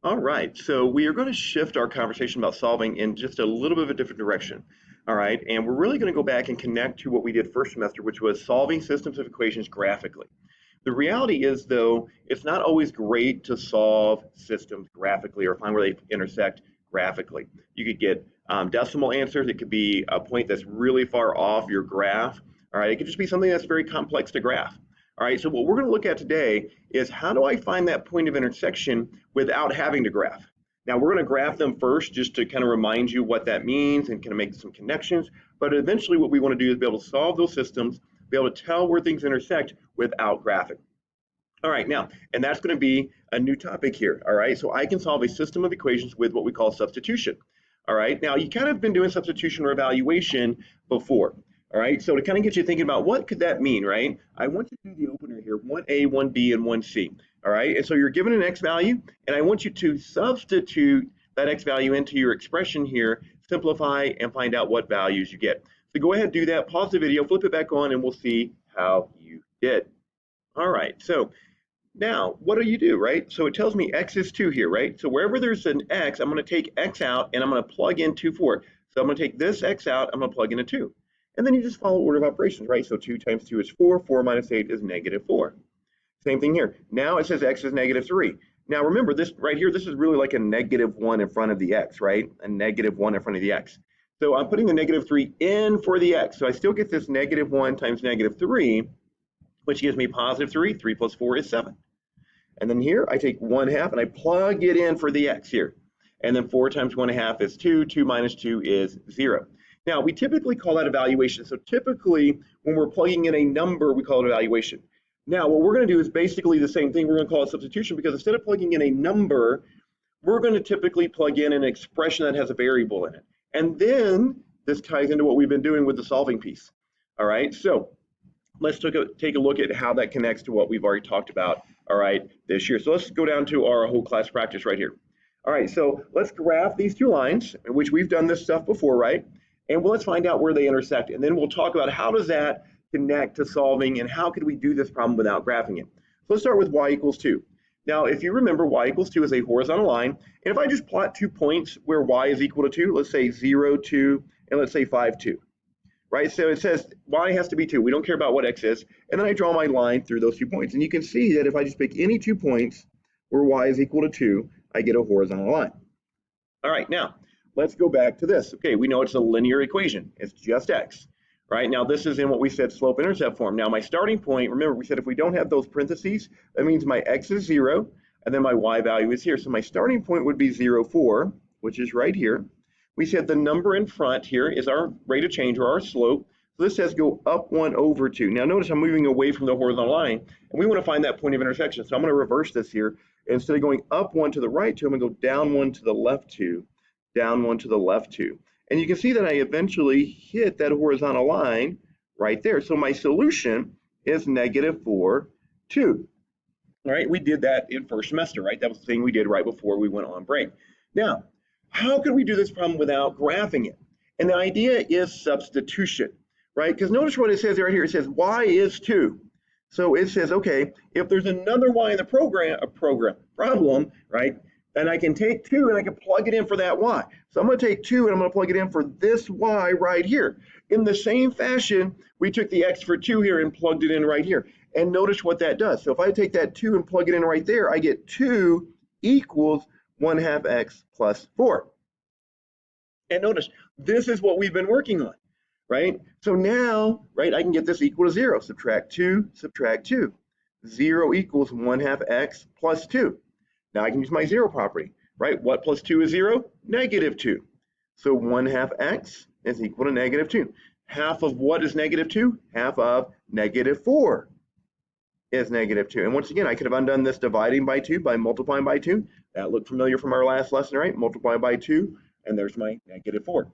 All right, so we are going to shift our conversation about solving in just a little bit of a different direction. All right, and we're really going to go back and connect to what we did first semester, which was solving systems of equations graphically. The reality is, though, it's not always great to solve systems graphically or find where they intersect graphically. You could get decimal answers. It could be a point that's really far off your graph. All right, it could just be something that's very complex to graph. All right, so what we're going to look at today is how do I find that point of intersection without having to graph? Now, we're going to graph them first just to kind of remind you what that means and kind of make some connections. But eventually, what we want to do is be able to solve those systems, be able to tell where things intersect without graphing. All right, now, and that's going to be a new topic here. All right, so I can solve a system of equations with what we call substitution. All right, now you kind of been doing substitution or evaluation before. All right, so to kind of get you thinking about what could that mean, right? I want you to do the opener here, 1a, 1b, and 1c. All right, and so you're given an x value, and I want you to substitute that x value into your expression here, simplify, and find out what values you get. So go ahead, do that, pause the video, flip it back on, and we'll see how you did. All right, so now what do you do, right? So it tells me x is 2 here, right? So wherever there's an x, I'm going to take x out, and I'm going to plug in 2, 4. So I'm going to take this x out, I'm going to plug in a 2. And then you just follow order of operations, right? So 2 times 2 is 4, 4 minus 8 is negative 4. Same thing here. Now it says x is negative 3. Now remember, this right here, this is really like a negative 1 in front of the x, right? A negative 1 in front of the x. So I'm putting the negative 3 in for the x. So I still get this negative 1 times negative 3, which gives me positive 3. 3 plus 4 is 7. And then here I take 1/2 and I plug it in for the x here. And then 4 times 1/2 is 2. 2 minus 2 is 0. Now, we typically call that evaluation. So typically, when we're plugging in a number, we call it evaluation. Now, what we're going to do is basically the same thing. We're going to call it substitution because instead of plugging in a number, we're going to typically plug in an expression that has a variable in it. And then this ties into what we've been doing with the solving piece. All right, so let's take a look at how that connects to what we've already talked about, all right, this year. So let's go down to our whole class practice right here. All right, so let's graph these two lines, which we've done this stuff before, right? And let's find out where they intersect. And then we'll talk about how does that connect to solving and how could we do this problem without graphing it. So let's start with y equals 2. Now, if you remember, y equals 2 is a horizontal line. And if I just plot 2 points where y is equal to 2, let's say 0, 2, and let's say 5, 2. Right, so it says y has to be 2. We don't care about what x is. And then I draw my line through those 2 points. And you can see that if I just pick any 2 points where y is equal to 2, I get a horizontal line. All right, now, let's go back to this. Okay, we know it's a linear equation. It's just x. Right, now this is in what we said slope-intercept form. Now my starting point, remember we said if we don't have those parentheses, that means my x is 0, and then my y value is here. So my starting point would be 0, 4, which is right here. We said the number in front here is our rate of change or our slope. So this says go up 1 over 2. Now notice I'm moving away from the horizontal line, and we want to find that point of intersection. So I'm going to reverse this here. Instead of going up 1 to the right 2, I'm going to go down 1 to the left 2, down 1 to the left 2. And you can see that I eventually hit that horizontal line right there. So my solution is negative 4, 2. All right, we did that in first semester, right? That was the thing we did right before we went on break. Now, how can we do this problem without graphing it? And the idea is substitution, right? Because notice what it says right here. It says y is 2. So it says, okay, if there's another y in the problem, right? And I can take 2 and I can plug it in for that y. So I'm going to take 2 and I'm going to plug it in for this y right here. In the same fashion, we took the x for 2 here and plugged it in right here. And notice what that does. So if I take that 2 and plug it in right there, I get 2 equals 1/2 x plus 4. And notice, this is what we've been working on, right? So now, right, I can get this equal to 0. Subtract 2, subtract 2. 0 equals 1/2 x plus 2. Now I can use my 0 property, right? What plus 2 is 0? Negative 2. So 1/2 x is equal to negative 2. Half of what is negative 2? Half of negative 4 is negative 2. And once again, I could have undone this dividing by 2 by multiplying by 2. That looked familiar from our last lesson, right? Multiply by 2, and there's my negative 4.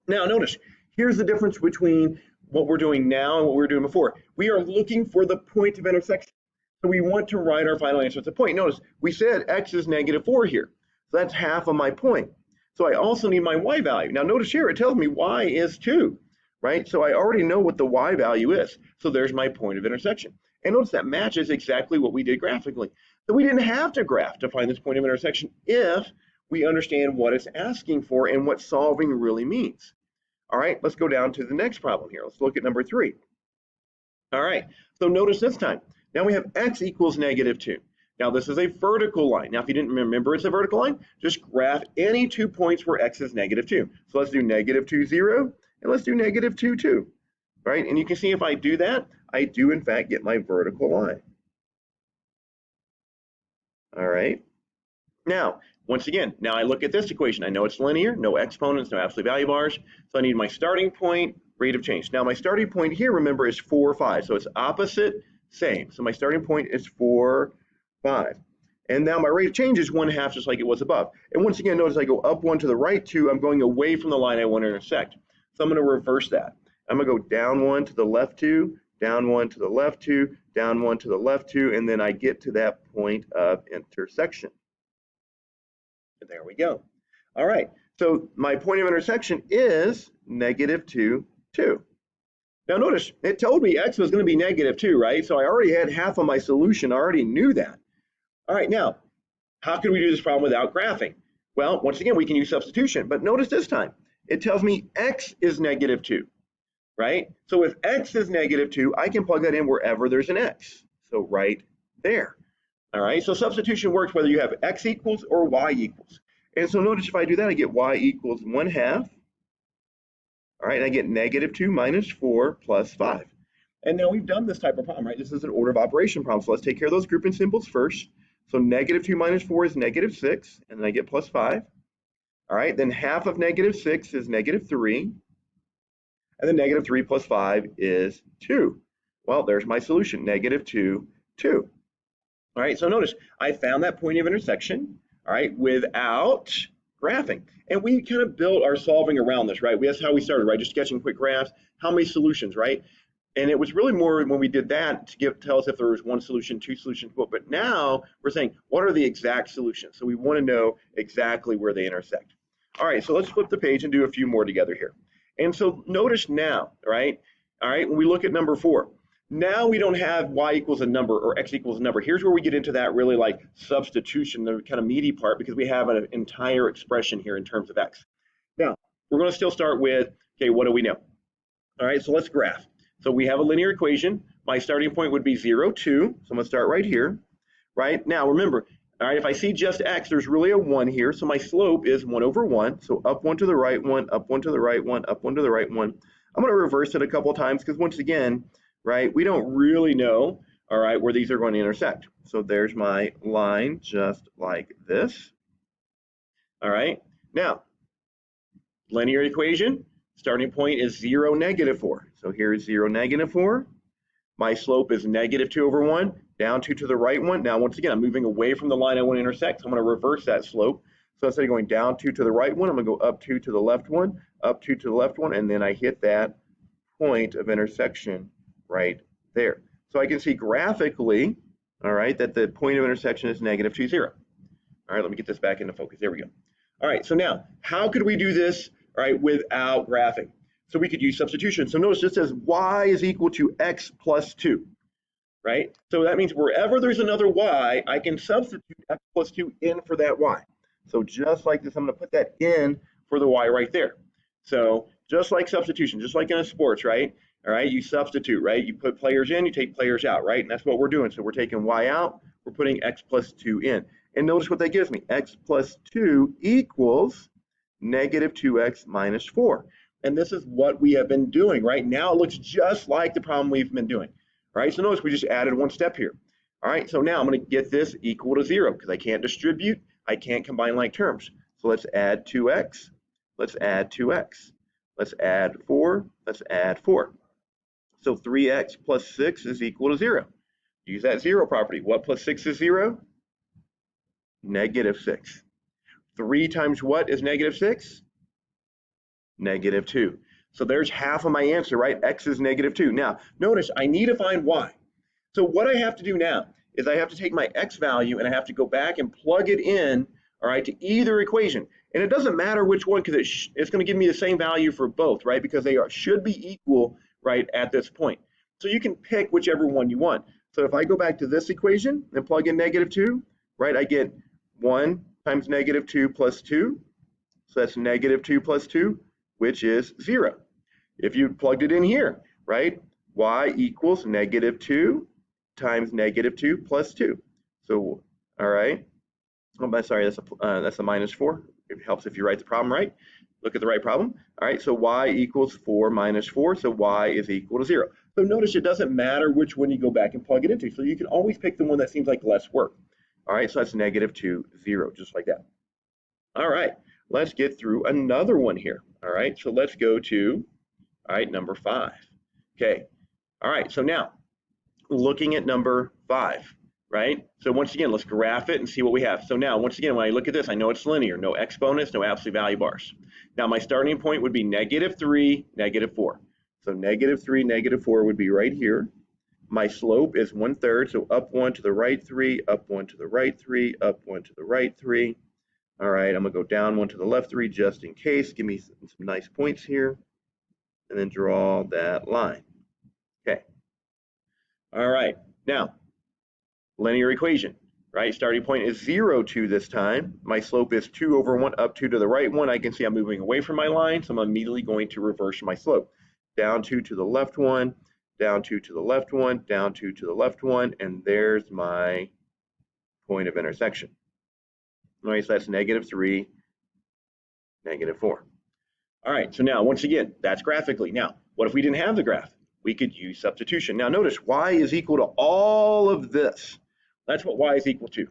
Now notice, here's the difference between what we're doing now and what we were doing before. We are looking for the point of intersection. So we want to write our final answer as a point. Notice, we said x is negative 4 here. So that's half of my point. So I also need my y value. Now notice here, it tells me y is 2, right? So I already know what the y value is. So there's my point of intersection. And notice that matches exactly what we did graphically. So we didn't have to graph to find this point of intersection if we understand what it's asking for and what solving really means. All right, let's go down to the next problem here. Let's look at number 3. All right, so notice this time. Now we have x equals -2. Now this is a vertical line. Now if you didn't remember it's a vertical line, just graph any 2 points where x is -2. So let's do -2, 0, and let's do -2, 2. Right, and you can see if I do that, I do in fact get my vertical line. All right. Now, once again, now I look at this equation. I know it's linear, no exponents, no absolute value bars. So I need my starting point, rate of change. Now my starting point here, remember, is 4, 5. So it's opposite, same. So my starting point is 4, 5. And now my rate of change is 1/2, just like it was above. And once again, notice I go up 1 to the right 2. I'm going away from the line I want to intersect. So I'm going to reverse that. I'm going to go down 1 to the left 2, down 1 to the left 2, down 1 to the left 2, and then I get to that point of intersection. And there we go. All right, so my point of intersection is -2, 2. Now notice, it told me x was going to be -2, right? So I already had half of my solution. I already knew that. All right, now, how can we do this problem without graphing? Well, once again, we can use substitution, but notice this time, it tells me x is -2. Right? So if x is -2, I can plug that in wherever there's an x. So right there. All right, so substitution works whether you have x equals or y equals. And so notice if I do that, I get y equals 1/2. All right, and I get -2 minus 4 plus 5. And now we've done this type of problem, right? This is an order of operation problem. So let's take care of those grouping symbols first. So -2 minus 4 is -6, and then I get plus 5. All right, then half of -6 is -3. And then -3 plus 5 is 2. Well, there's my solution, -2, 2. All right, so notice I found that point of intersection, all right, without graphing. And we kind of built our solving around this, right? That's how we started, right? Just sketching quick graphs, how many solutions, right? And it was really more when we did that to tell us if there was 1 solution, 2 solutions, but now we're saying, what are the exact solutions? So we want to know exactly where they intersect. All right, so let's flip the page and do a few more together here. And so notice now, right? All right, when we look at number 4, now we don't have y equals a number or x equals a number. Here's where we get into that really like substitution, the kind of meaty part, because we have an entire expression here in terms of x. Now, we're going to still start with, okay, what do we know? All right, so let's graph. So we have a linear equation. My starting point would be 0, 2. So I'm going to start right here. Right, now remember, all right, if I see just x, there's really a 1 here, so my slope is 1/1. So up 1 to the right 1, up 1 to the right 1, up 1 to the right 1. I'm going to reverse it a couple of times because once again, right, we don't really know, all right, where these are going to intersect. So there's my line just like this. All right, now, linear equation, starting point is 0, -4. So here is 0, -4. My slope is -2/1. Down 2 to the right 1. Now, once again, I'm moving away from the line I want to intersect, so I'm going to reverse that slope. So instead of going down 2 to the right 1, I'm going to go up 2 to the left 1, up 2 to the left 1, and then I hit that point of intersection right there. So I can see graphically, all right, that the point of intersection is -2, 0. All right, let me get this back into focus. There we go. All right, so now, how could we do this, all right, without graphing? So we could use substitution. So notice this says y is equal to x plus 2. Right? So that means wherever there's another y, I can substitute x plus 2 in for that y. So just like this, I'm going to put that in for the y right there. So just like substitution, just like in a sports, right? All right, you substitute, right? You put players in, you take players out, right? And that's what we're doing. So we're taking y out, we're putting x plus 2 in. And notice what that gives me. X plus 2 equals -2x minus 4. And this is what we have been doing, right? Now it looks just like the problem we've been doing. All right, so notice we just added 1 step here. All right, so now I'm going to get this equal to 0 because I can't distribute, I can't combine like terms. So let's add 2x, let's add 2x, let's add 4, let's add 4. So 3x plus 6 is equal to 0. Use that 0 property. What plus 6 is 0? -6. 3 times what is -6? -2. So there's half of my answer, right? X is -2. Now, notice I need to find y. So what I have to do now is I have to take my x value and I have to go back and plug it in, all right, to either equation. And it doesn't matter which one because it's going to give me the same value for both, right? Because they should be equal, right, at this point. So you can pick whichever one you want. So if I go back to this equation and plug in -2, right, I get 1 times -2 plus 2. So that's -2 plus 2, which is 0. If you plugged it in here, right, y equals -2 times -2 plus 2. So, all right. Oh, sorry, that's a -4. It helps if you write the problem right. Look at the right problem. All right, so y equals 4 minus 4, so y is equal to 0. So notice it doesn't matter which one you go back and plug it into. So you can always pick the one that seems like less work. All right, so that's -2, 0, just like that. All right, let's get through another one here. All right, so let's go to, all right, number 5. Okay, all right, so now looking at number 5, right? So once again, let's graph it and see what we have. So now, once again, when I look at this, I know it's linear, no exponents, no absolute value bars. Now my starting point would be -3, -4. So -3, -4 would be right here. My slope is 1/3, so up 1 to the right 3, up 1 to the right 3, up 1 to the right 3. All right, I'm gonna go down 1 to the left 3 just in case. Give me some nice points here, and then draw that line. Okay. All right, now linear equation, right? Starting point is 0, 2 this time. My slope is 2 over 1, up 2 to the right 1. I can see I'm moving away from my line, so I'm immediately going to reverse my slope. Down 2 to the left 1, down 2 to the left 1, down 2 to the left 1, and there's my point of intersection. All right, so that's -3, -4. All right, so now once again, that's graphically. Now, what if we didn't have the graph? We could use substitution. Now notice y is equal to all of this. That's what y is equal to.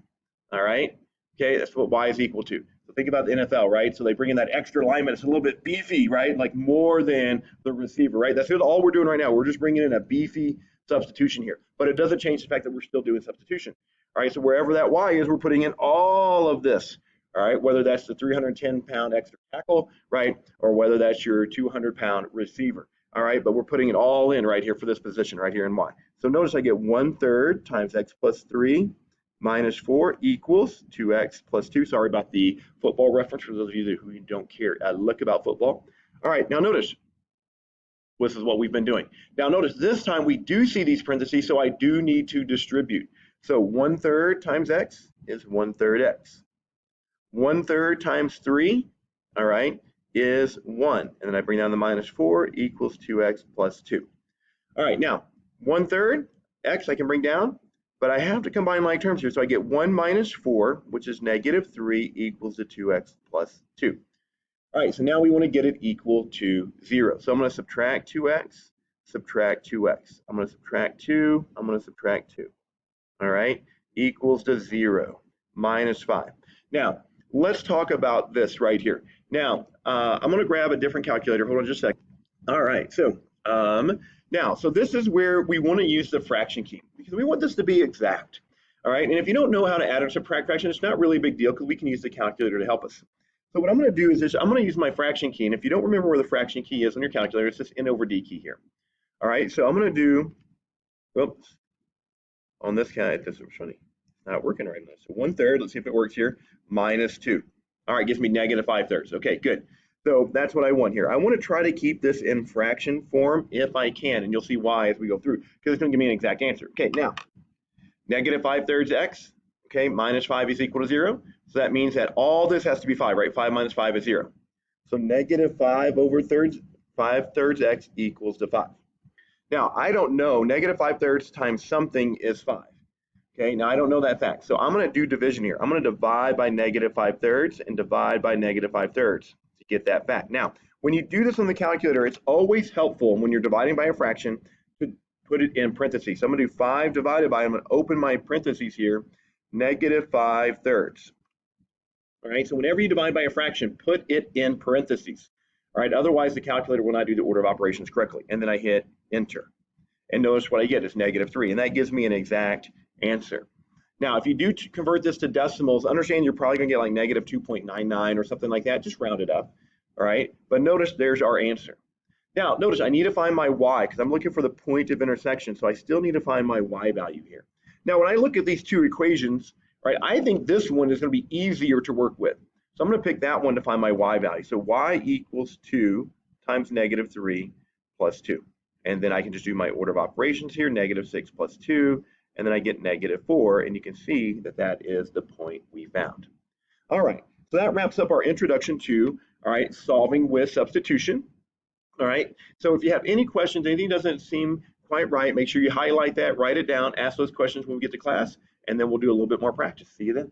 All right, okay, that's what y is equal to. So think about the NFL, right? So they bring in that extra lineman. It's a little bit beefy, right? Like more than the receiver, right? That's all we're doing right now. We're just bringing in a beefy substitution here, but it doesn't change the fact that we're still doing substitution. All right, so wherever that y is, we're putting in all of this. All right, whether that's the 310-pound extra tackle, right, or whether that's your 200-pound receiver. All right, but we're putting it all in right here for this position right here in y. So notice I get 1/3 times x plus 3 minus 4 equals 2x plus 2. Sorry about the football reference for those of you who don't care look about football. All right, now notice this is what we've been doing. Now notice this time we do see these parentheses, so I do need to distribute. So 1/3 times x is 1/3 x. 1/3 times 3, all right, is 1. And then I bring down the -4 equals 2x plus 2. All right, now 1/3 x I can bring down, but I have to combine like terms here. So I get 1 minus 4, which is -3, equals to 2x plus 2. All right, so now we want to get it equal to 0. So I'm going to subtract 2x, subtract 2x. I'm going to subtract 2, I'm going to subtract 2. All right, equals to 0, minus 5. Now, let's talk about this right here. Now, I'm going to grab a different calculator. Hold on just a second. All right, so now, so this is where we want to use the fraction key because we want this to be exact. All right, and if you don't know how to add or subtract fraction, it's not really a big deal because we can use the calculator to help us. So what I'm going to do is I'm going to use my fraction key, and if you don't remember where the fraction key is on your calculator, it's this n/d key here. All right, so I'm going to do, whoops, on this guy, this is funny. Not working right now. So 1/3, let's see if it works here, minus 2. All right, gives me -5/3. Okay, good. So that's what I want here. I want to try to keep this in fraction form if I can, and you'll see why as we go through, because it's going to give me an exact answer. Okay, now, -5/3 x, okay, minus 5 is equal to 0. So that means that all this has to be 5, right? 5 minus 5 is 0. So -5/3 x equals to 5. Now, I don't know, -5/3 times something is 5. Okay, now I don't know that fact. So I'm going to do division here. I'm going to divide by -5/3 and divide by -5/3 to get that fact. Now, when you do this on the calculator, it's always helpful when you're dividing by a fraction to put it in parentheses. So I'm going to do 5 divided by, I'm going to open my parentheses here, -5/3. All right, so whenever you divide by a fraction, put it in parentheses. All right, otherwise the calculator will not do the order of operations correctly. And then I hit enter. And notice what I get is -3, and that gives me an exact answer. Now, if you do convert this to decimals, understand you're probably going to get like -2.99 or something like that. Just round it up, all right? But notice there's our answer. Now, notice I need to find my y because I'm looking for the point of intersection, so I still need to find my y value here. Now, when I look at these two equations, right, I think this one is going to be easier to work with. So I'm going to pick that one to find my y value. So y equals 2 times -3 plus 2. And then I can just do my order of operations here, -6 plus 2, and then I get -4, and you can see that that is the point we found. All right, so that wraps up our introduction to, all right, solving with substitution. All right, so if you have any questions, anything doesn't seem quite right, make sure you highlight that, write it down, ask those questions when we get to class, and then we'll do a little bit more practice. See you then.